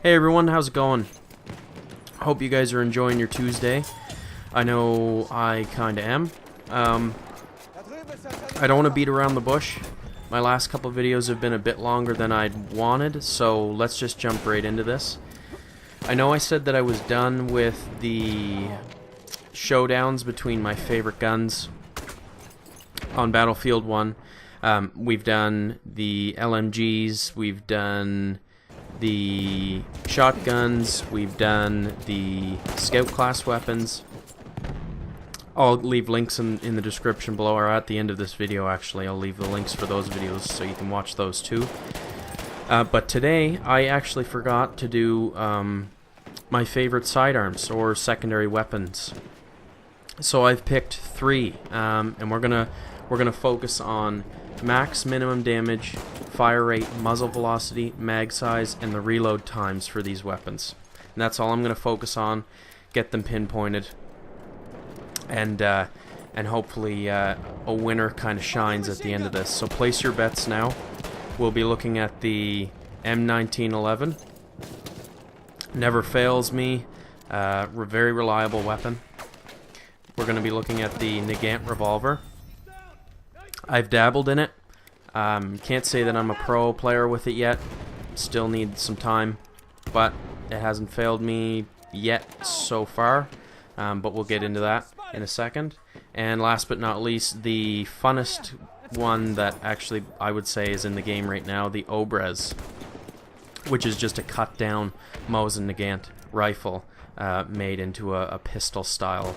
Hey everyone, how's it going? Hope you guys are enjoying your Tuesday. I know I kinda am. I don't want to beat around the bush. My last couple videos have been a bit longer than I'd wanted, so let's just jump right into this. I know I said that I was done with the showdowns between my favorite guns on Battlefield 1. We've done the LMGs, we've done the shotguns, we've done the scout class weapons. I'll leave links in the description below, or at the end of this video actually. I'll leave the links for those videos so you can watch those too. But today I actually forgot to do my favorite sidearms or secondary weapons. So I've picked three, and we're gonna focus on max minimum damage, fire rate, muzzle velocity, mag size, and the reload times for these weapons. And that's all I'm gonna focus on. Get them pinpointed, and hopefully a winner kind of shines at the end of this. So place your bets now. We'll be looking at the M1911. Never fails me. Very reliable weapon. We're going to be looking at the Nagant Revolver. I've dabbled in it. Can't say that I'm a pro player with it yet. Still need some time, but it hasn't failed me yet so far. But we'll get into that in a second. And last but not least, the funnest one that actually I would say is in the game right now, the Obrez, which is just a cut down Mosin Nagant rifle made into a pistol style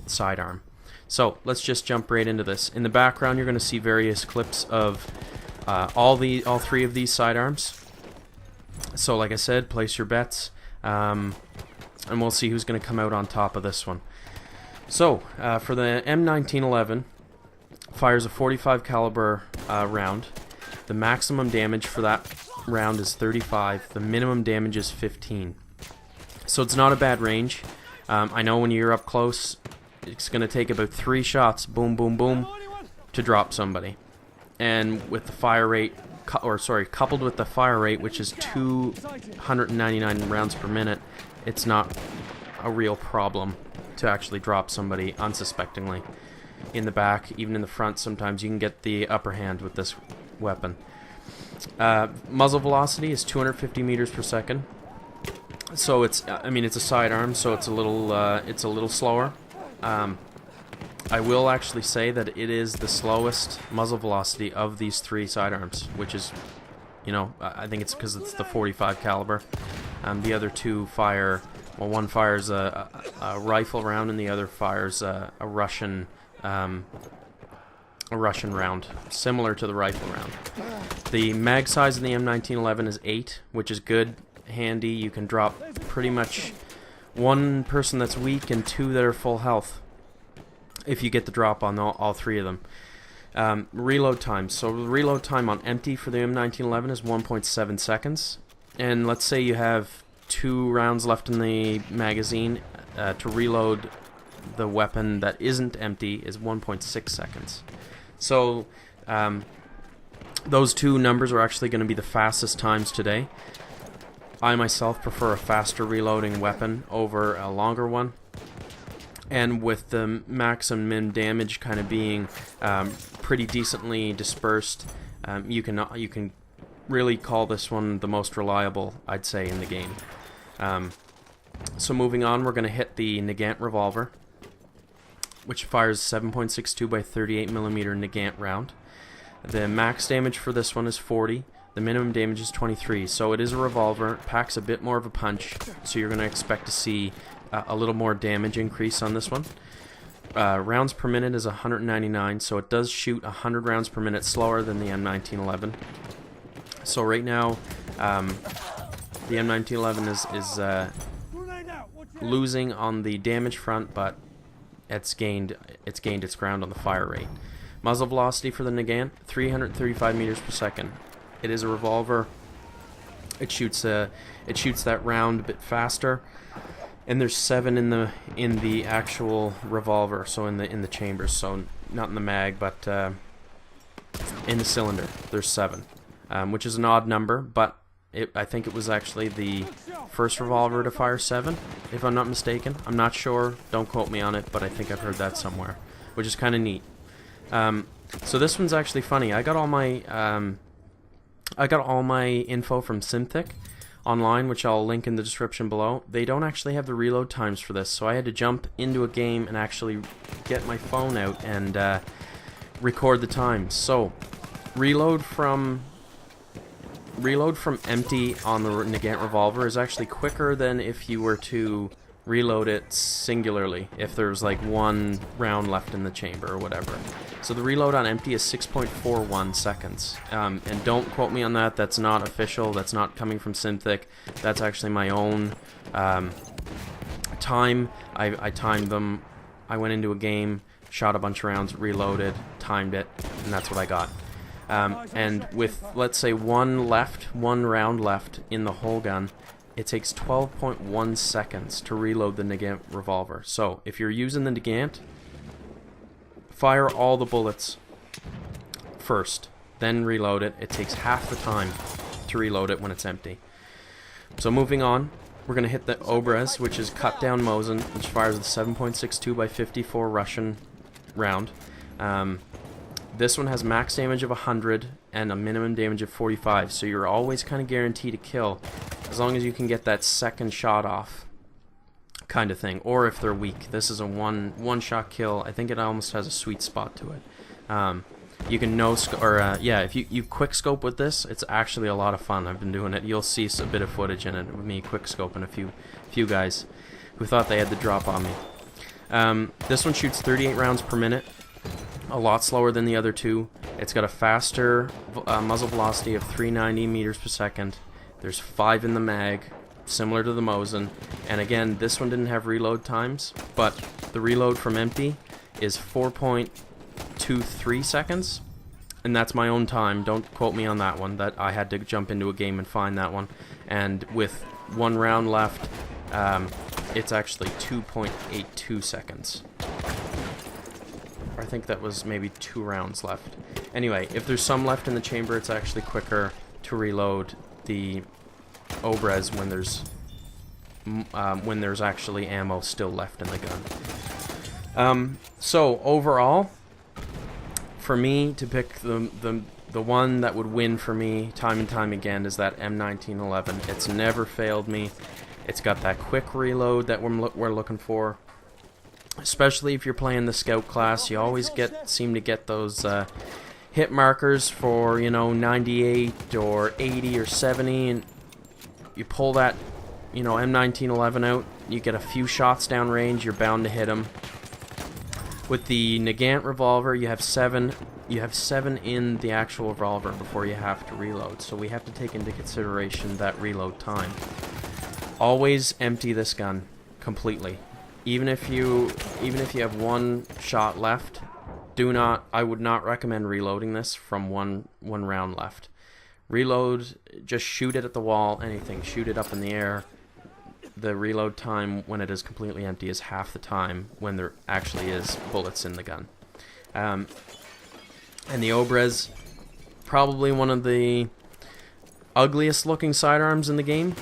sidearm. So let's just jump right into this. In the background you're going to see various clips of all three of these sidearms. So like I said, place your bets, and we'll see who's going to come out on top of this one. So for the M1911, fires a 45 caliber round. The maximum damage for that round is 35. The minimum damage is 15. So it's not a bad range. I know when you're up close, it's going to take about 3 shots, boom, boom, boom, to drop somebody. And with the fire rate, coupled with the fire rate, which is 299 rounds per minute, it's not a real problem to actually drop somebody unsuspectingly. In the back, even in the front, sometimes you can get the upper hand with this weapon. Muzzle velocity is 250 meters per second. So it's a sidearm, so it's a little slower. I will actually say that it is the slowest muzzle velocity of these three sidearms, which is, I think it's because it's the 45 caliber. The other two fire, well, one fires a rifle round, and the other fires a Russian round, similar to the rifle round. The mag size in the M1911 is 8, which is good, handy. You can drop pretty much one person that's weak and 2 that are full health if you get the drop on all 3 of them. Reload time. So the reload time on empty for the M1911 is 1.7 seconds. And let's say you have 2 rounds left in the magazine, to reload the weapon that isn't empty is 1.6 seconds. So those two numbers are actually going to be the fastest times today. I myself prefer a faster reloading weapon over a longer one, and with the max and min damage kind of being pretty decently dispersed, you can really call this one the most reliable, I'd say, in the game. So moving on, we're going to hit the Nagant Revolver, which fires 7.62 by 38 millimeter Nagant round. The max damage for this one is 40. The minimum damage is 23. So it is a revolver. It packs a bit more of a punch, so you're going to expect to see a little more damage increase on this one. Rounds per minute is 199, so it does shoot 100 rounds per minute slower than the M1911. So right now, the M1911 is losing on the damage front, but it's gained its ground on the fire rate. Muzzle velocity for the Nagant, 335 meters per second. It is a revolver. It shoots that round a bit faster, and there's 7 in the actual revolver, so in the chambers, so not in the mag, but in the cylinder there's 7, which is an odd number, but I think it was actually the first revolver to fire 7, if I'm not mistaken. I'm not sure, don't quote me on it, but I think I've heard that somewhere, which is kind of neat. So this one's actually funny. I got all my info from Synthic online, which I'll link in the description below. They don't actually have the reload times for this, so I had to jump into a game and actually get my phone out and record the times. So reload from empty on the Nagant Revolver is actually quicker than if you were to reload it singularly, if there's like 1 round left in the chamber or whatever. So the reload on empty is 6.41 seconds. And don't quote me on that, that's not official, that's not coming from Synthic, that's actually my own time. I timed them, I went into a game, shot a bunch of rounds, reloaded, timed it, and that's what I got. And with, let's say, one round left in the whole gun, it takes 12.1 seconds to reload the Nagant Revolver. So, if you're using the Nagant, fire all the bullets first, then reload it. It takes half the time to reload it when it's empty. So moving on, we're going to hit the Obrez, which is cut down Mosin, which fires the 7.62 by 54 Russian round. This one has max damage of 100 and a minimum damage of 45, so you're always kind of guaranteed to kill as long as you can get that second shot off, kind of thing. Or if they're weak, this is a one-shot kill. I think it almost has a sweet spot to it. You can yeah, if you quick scope with this, it's actually a lot of fun. I've been doing it. You'll see a bit of footage in it with me quick scoping a few guys who thought they had the drop on me. This one shoots 38 rounds per minute. A lot slower than the other two. It's got a faster muzzle velocity of 390 meters per second. There's 5 in the mag, similar to the Mosin. And again, this one didn't have reload times, but the reload from empty is 4.23 seconds. And that's my own time. Don't quote me on that one. That I had to jump into a game and find that one. And with 1 round left, it's actually 2.82 seconds. I think that was maybe 2 rounds left. Anyway, if there's some left in the chamber, it's actually quicker to reload the Obrez when there's actually ammo still left in the gun. So overall, for me to pick the one that would win for me time and time again is that M1911. It's never failed me. It's got that quick reload that we're looking for. Especially if you're playing the scout class, you always seem to get those hit markers for, you know, 98 or 80 or 70, and you pull that, you know, M1911 out, you get a few shots down range, you're bound to hit them. With the Nagant Revolver, you have 7 in the actual revolver before you have to reload, so we have to take into consideration that reload time. Always empty this gun completely. Even if you have 1 shot left, I would not recommend reloading this from one round left. Reload, just shoot it at the wall, anything, shoot it up in the air. The reload time when it is completely empty is half the time when there actually is bullets in the gun. And the Obrez, probably one of the ugliest looking sidearms in the game.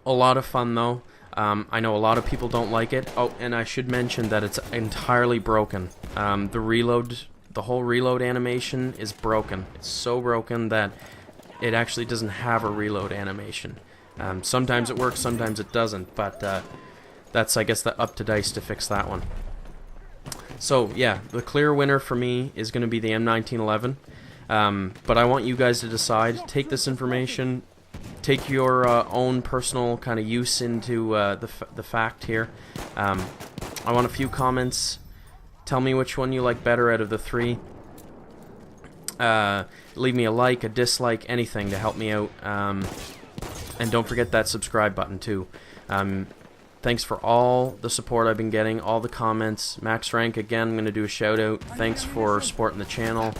A lot of fun though. I know a lot of people don't like it. Oh, and I should mention that it's entirely broken. The whole reload animation is broken. It's so broken that it actually doesn't have a reload animation. Sometimes it works, sometimes it doesn't, but that's, I guess, up to DICE to fix that one. So, yeah, the clear winner for me is going to be the M1911. But I want you guys to decide. Take this information, take your own personal kind of use into the fact here. I want a few comments. Tell me which one you like better out of the 3. Leave me a like, a dislike, anything to help me out. And don't forget that subscribe button too. Thanks for all the support I've been getting, all the comments. Max Rank, again, I'm going to do a shout out. Thanks for supporting the channel.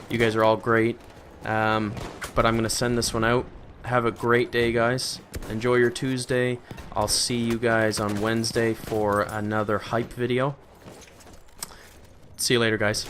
You guys are all great. But I'm going to send this one out. Have a great day, guys. Enjoy your Tuesday. I'll see you guys on Wednesday for another hype video. See you later, guys.